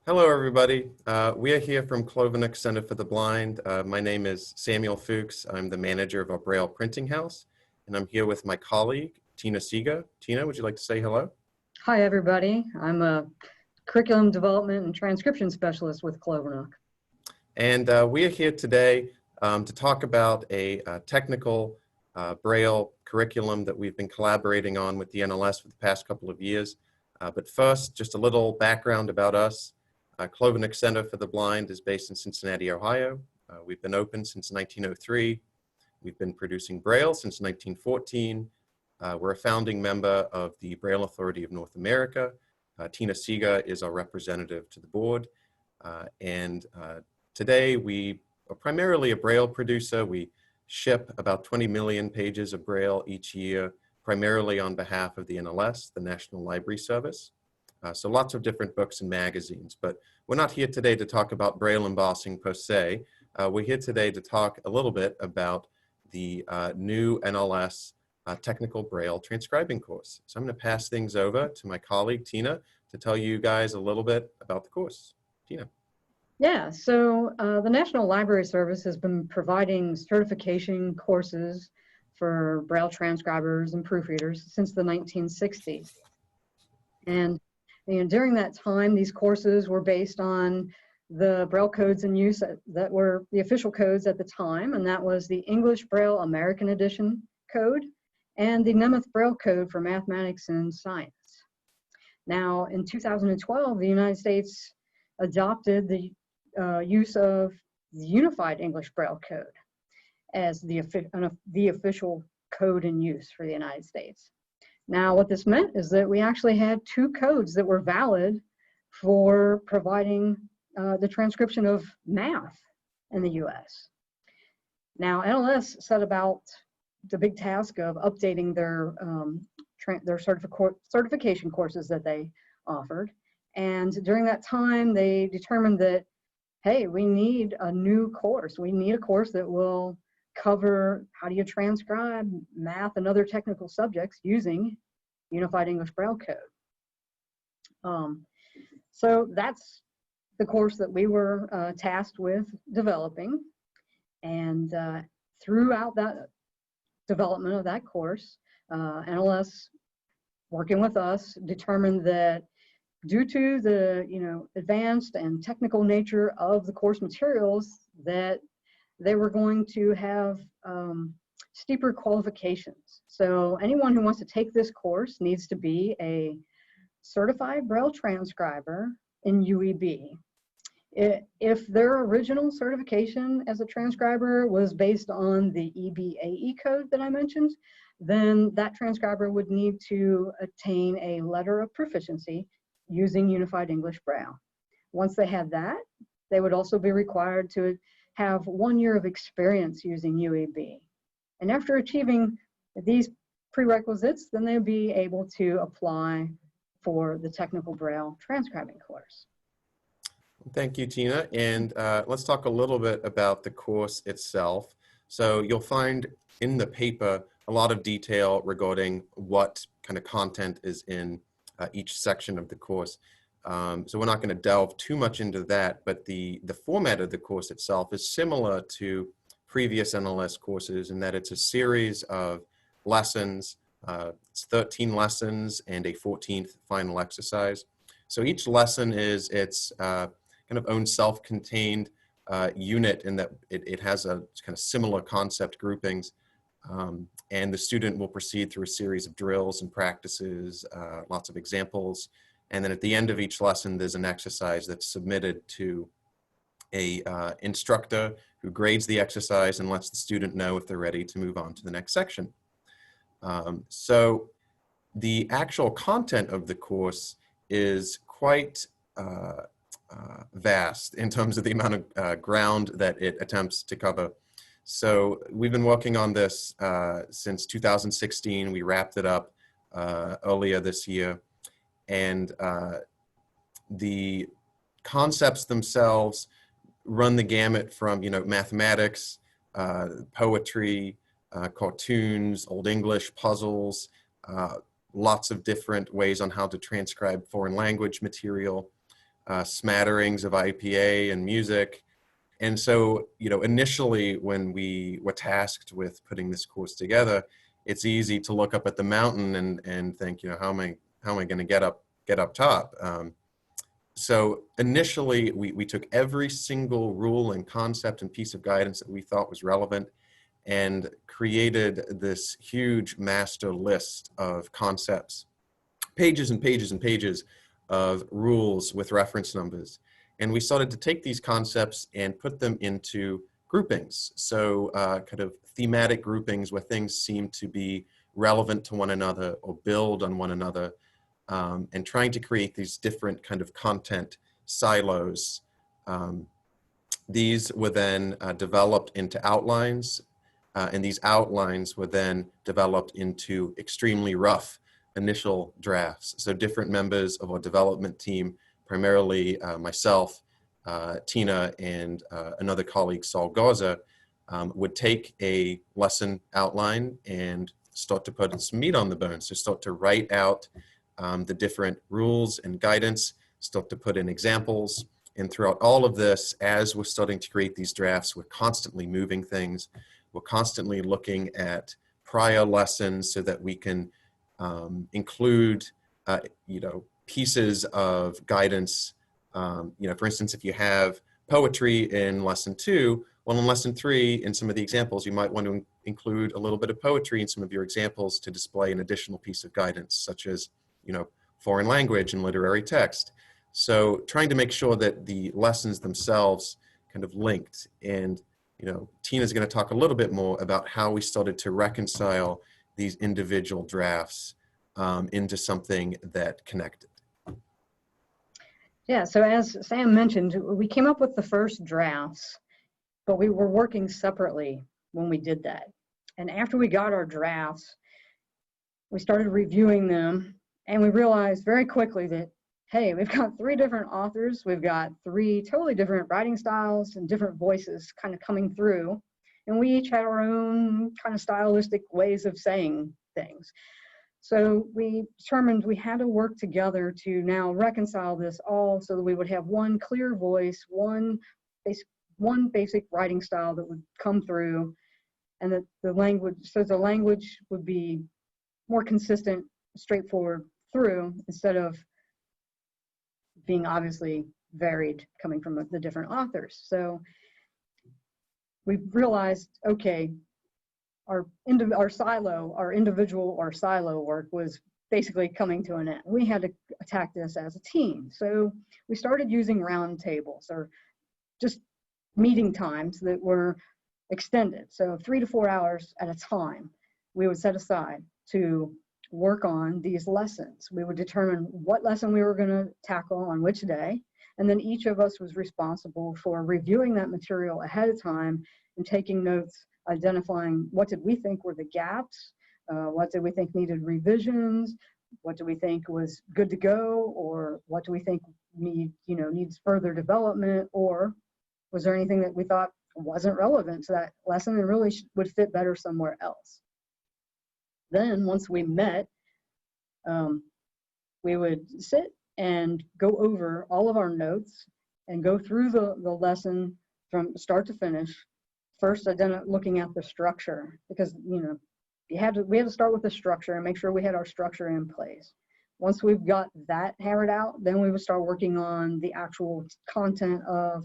Hello, everybody. We are here from Clovernook Center for the Blind. My name is Samuel Foulkes. I'm the manager of our Braille printing house, and I'm here with my colleague, Tina Seger. Tina, would you like to say hello? Hi, everybody. I'm a curriculum development and transcription specialist with Clovernook. And we are here today to talk about a technical Braille curriculum that we've been collaborating on with the NLS for the past couple of years. But first, just a little background about us. Clovernook Center for the Blind is based in Cincinnati, Ohio. We've been open since 1903. We've been producing Braille since 1914. We're a founding member of the Braille Authority of North America. Tina Seger is our representative to the board. Today we are primarily a Braille producer. We ship about 20 million pages of Braille each year, primarily on behalf of the NLS, the National Library Service. So lots of different books and magazines, but we're not here today to talk about Braille embossing per se. We're here today to talk a little bit about the new NLS Technical Braille transcribing course. So I'm going to pass things over to my colleague, Tina, to tell you guys a little bit about the course. Tina. Yeah, so the National Library Service has been providing certification courses for Braille transcribers and proofreaders since the 1960s. And during that time, these courses were based on the Braille codes in use that were the official codes at the time, and that was the English Braille American Edition code and the Nemeth Braille code for mathematics and science. Now, in 2012, the United States adopted the use of the Unified English Braille code as the official code in use for the United States. Now, what this meant is that we actually had two codes that were valid for providing the transcription of math in the US. Now, NLS set about the big task of updating their certification courses that they offered. And during that time, they determined that, hey, we need a new course. We need a course that will cover how do you transcribe math and other technical subjects using Unified English Braille code. So that's the course that we were tasked with developing. And throughout that development of that course, NLS, working with us, determined that due to the advanced and technical nature of the course materials, that they were going to have steeper qualifications. So anyone who wants to take this course needs to be a certified Braille transcriber in UEB. If their original certification as a transcriber was based on the EBAE code that I mentioned, then that transcriber would need to attain a letter of proficiency using Unified English Braille. Once they had that, they would also be required to have 1 year of experience using UEB. And after achieving these prerequisites, then they'd be able to apply for the Technical Braille transcribing course. Thank you, Tina. And let's talk a little bit about the course itself. So you'll find in the paper a lot of detail regarding what kind of content is in each section of the course. So we're not going to delve too much into that, but the format of the course itself is similar to previous NLS courses in that it's a series of lessons. It's 13 lessons and a 14th final exercise. So each lesson is its kind of own self-contained unit in that it has a kind of similar concept groupings. And the student will proceed through a series of drills and practices, lots of examples. And then at the end of each lesson, there's an exercise that's submitted to a instructor who grades the exercise and lets the student know if they're ready to move on to the next section. So the actual content of the course is quite vast in terms of the amount of ground that it attempts to cover. So we've been working on this since 2016. We wrapped it up earlier this year. And the concepts themselves run the gamut from, mathematics, poetry, cartoons, Old English, puzzles, lots of different ways on how to transcribe foreign language material. smatterings of IPA and music. And so, initially when we were tasked with putting this course together, it's easy to look up at the mountain and think, how am I going to get up top? So initially, we took every single rule and concept and piece of guidance that we thought was relevant and created this huge master list of concepts, pages and pages and pages of rules with reference numbers. And we started to take these concepts and put them into groupings. So kind of thematic groupings where things seem to be relevant to one another or build on one another, and trying to create these different kind of content silos. These were then developed into outlines, and these outlines were then developed into extremely rough initial drafts. So different members of our development team, primarily myself, Tina, and another colleague, Saul Garza, would take a lesson outline and start to put some meat on the bone. So start to write out the different rules and guidance, start to put in examples. And throughout all of this, as we're starting to create these drafts, we're constantly moving things. We're constantly looking at prior lessons so that we can include, pieces of guidance. For instance, if you have poetry in lesson 2, well, in lesson 3, in some of the examples, you might want to include a little bit of poetry in some of your examples to display an additional piece of guidance, such as, foreign language and literary text. So trying to make sure that the lessons themselves kind of linked. And, Tina's going to talk a little bit more about how we started to reconcile these individual drafts into something that connected. Yeah, so as Sam mentioned, we came up with the first drafts, but we were working separately when we did that. And after we got our drafts, we started reviewing them, and we realized very quickly that, hey, we've got 3 different authors, we've got 3 totally different writing styles and different voices kind of coming through, and we each had our own kind of stylistic ways of saying things. So we determined we had to work together to now reconcile this all so that we would have one clear voice, one basic writing style that would come through, and that the language would be more consistent, straightforward through, instead of being obviously varied coming from the different authors. So we realized, okay, our individual silo work was basically coming to an end. We had to attack this as a team. So we started using round tables, or just meeting times that were extended. So 3 to 4 hours at a time, we would set aside to work on these lessons. We would determine what lesson we were going to tackle on which day, and then each of us was responsible for reviewing that material ahead of time and taking notes, identifying what did we think were the gaps, what did we think needed revisions, what do we think was good to go, or what do we think needs further development, or was there anything that we thought wasn't relevant to that lesson and really would fit better somewhere else. Then once we met, we would sit and go over all of our notes and go through the lesson from start to finish. First, looking at the structure, because we had to start with the structure and make sure we had our structure in place. Once we've got that hammered out, then we would start working on the actual content of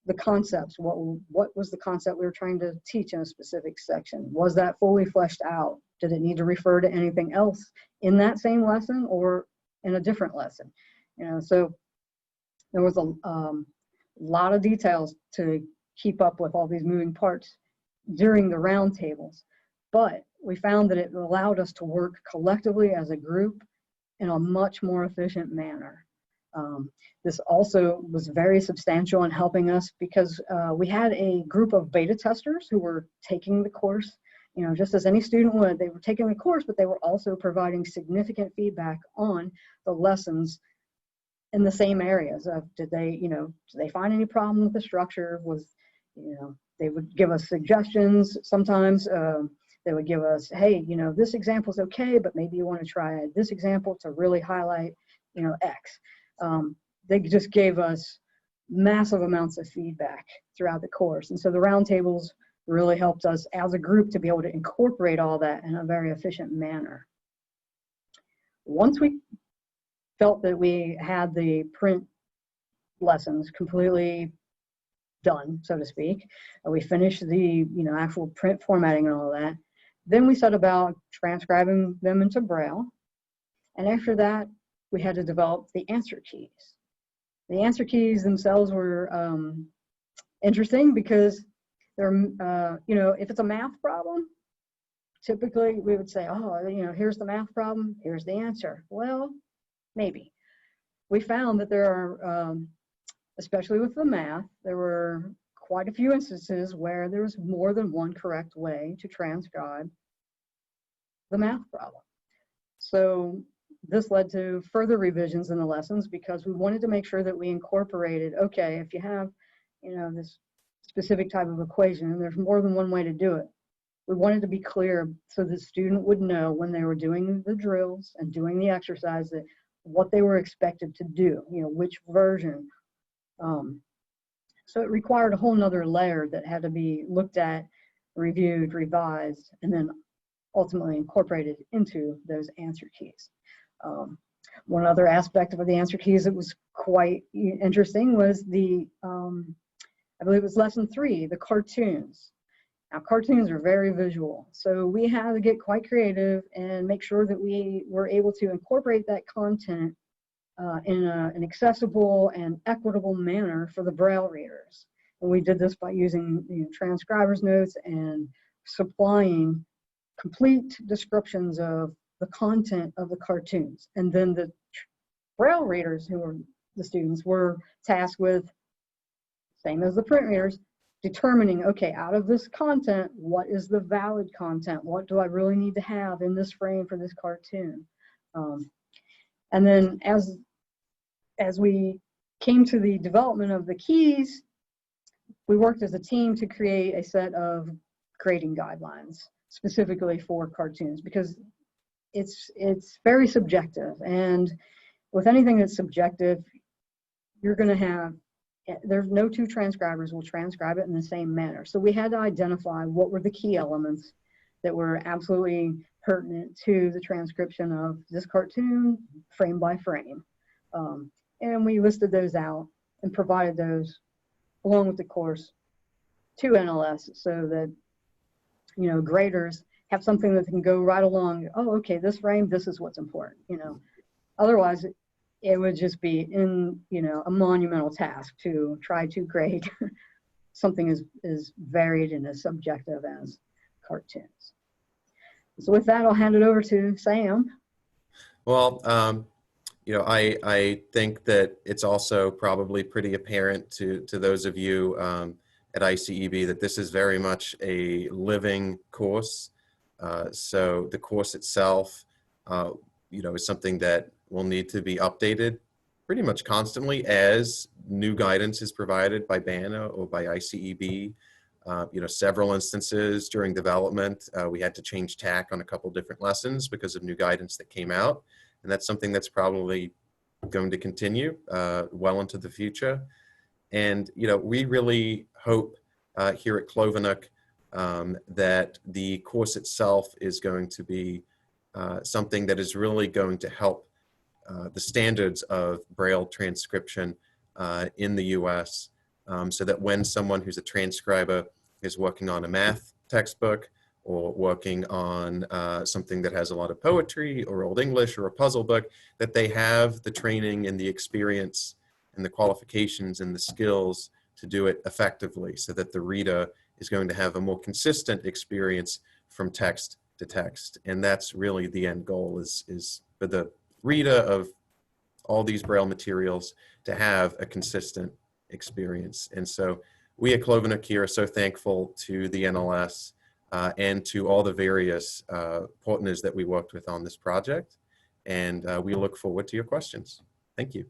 the concepts. What was the concept we were trying to teach in a specific section? Was that fully fleshed out? Did it need to refer to anything else in that same lesson or in a different lesson? So there was a lot of details to keep up with all these moving parts during the roundtables, but we found that it allowed us to work collectively as a group in a much more efficient manner. This also was very substantial in helping us because we had a group of beta testers who were taking the course, just as any student would. They were taking the course, but they were also providing significant feedback on the lessons in the same areas of, did they find any problem with the structure? They would give us suggestions. Sometimes they would give us, hey, this example is okay, but maybe you want to try this example to really highlight, X. they just gave us massive amounts of feedback throughout the course. And so the roundtables really helped us as a group to be able to incorporate all that in a very efficient manner. Once we felt that we had the print lessons completely done, so to speak, and we finished the actual print formatting and all of that, then we set about transcribing them into Braille. And after that, we had to develop the answer keys. The answer keys themselves were interesting because they're, if it's a math problem, typically we would say, oh, here's the math problem, here's the answer. Well, maybe. We found that there are, especially with the math, there were quite a few instances where there was more than one correct way to transcribe the math problem. So this led to further revisions in the lessons because we wanted to make sure that we incorporated, okay, if you have, this specific type of equation and there's more than one way to do it, we wanted to be clear so the student would know when they were doing the drills and doing the exercise that what they were expected to do, which version. So it required a whole nother layer that had to be looked at, reviewed, revised, and then ultimately incorporated into those answer keys. One other aspect of the answer keys that was quite interesting was the, I believe it was lesson 3, the cartoons. Now, cartoons are very visual, so we had to get quite creative and make sure that we were able to incorporate that content in an accessible and equitable manner for the Braille readers. And we did this by using transcribers notes and supplying complete descriptions of the content of the cartoons. And then the Braille readers, who were the students, were tasked with, same as the print readers, determining, okay, out of this content, what is the valid content? What do I really need to have in this frame for this cartoon? And then as we came to the development of the keys, we worked as a team to create a set of grading guidelines specifically for cartoons because it's very subjective, and with anything that's subjective, you're going to have, there's no two transcribers will transcribe it in the same manner. So we had to identify what were the key elements that were absolutely pertinent to the transcription of this cartoon frame by frame. And we listed those out and provided those along with the course to NLS so that, graders have something that can go right along. Oh, okay, this frame, this is what's important, Otherwise, it would just be a monumental task to try to grade something as varied and as subjective as cartoons. So with that, I'll hand it over to Sam. Well, I think that it's also probably pretty apparent to those of you at ICEB that this is very much a living course. So the course itself, is something that will need to be updated pretty much constantly as new guidance is provided by BANA or by ICEB. Several instances during development, we had to change tack on a couple different lessons because of new guidance that came out. And that's something that's probably going to continue well into the future. And, we really hope here at Clovernook that the course itself is going to be something that is really going to help the standards of Braille transcription in the US so that when someone who's a transcriber is working on a math textbook or working on something that has a lot of poetry or Old English or a puzzle book, that they have the training and the experience and the qualifications and the skills to do it effectively so that the reader is going to have a more consistent experience from text to text. And that's really the end goal is for the reader of all these Braille materials to have a consistent experience. And so we at Clovernook here are so thankful to the NLS and to all the various partners that we worked with on this project. And we look forward to your questions. Thank you.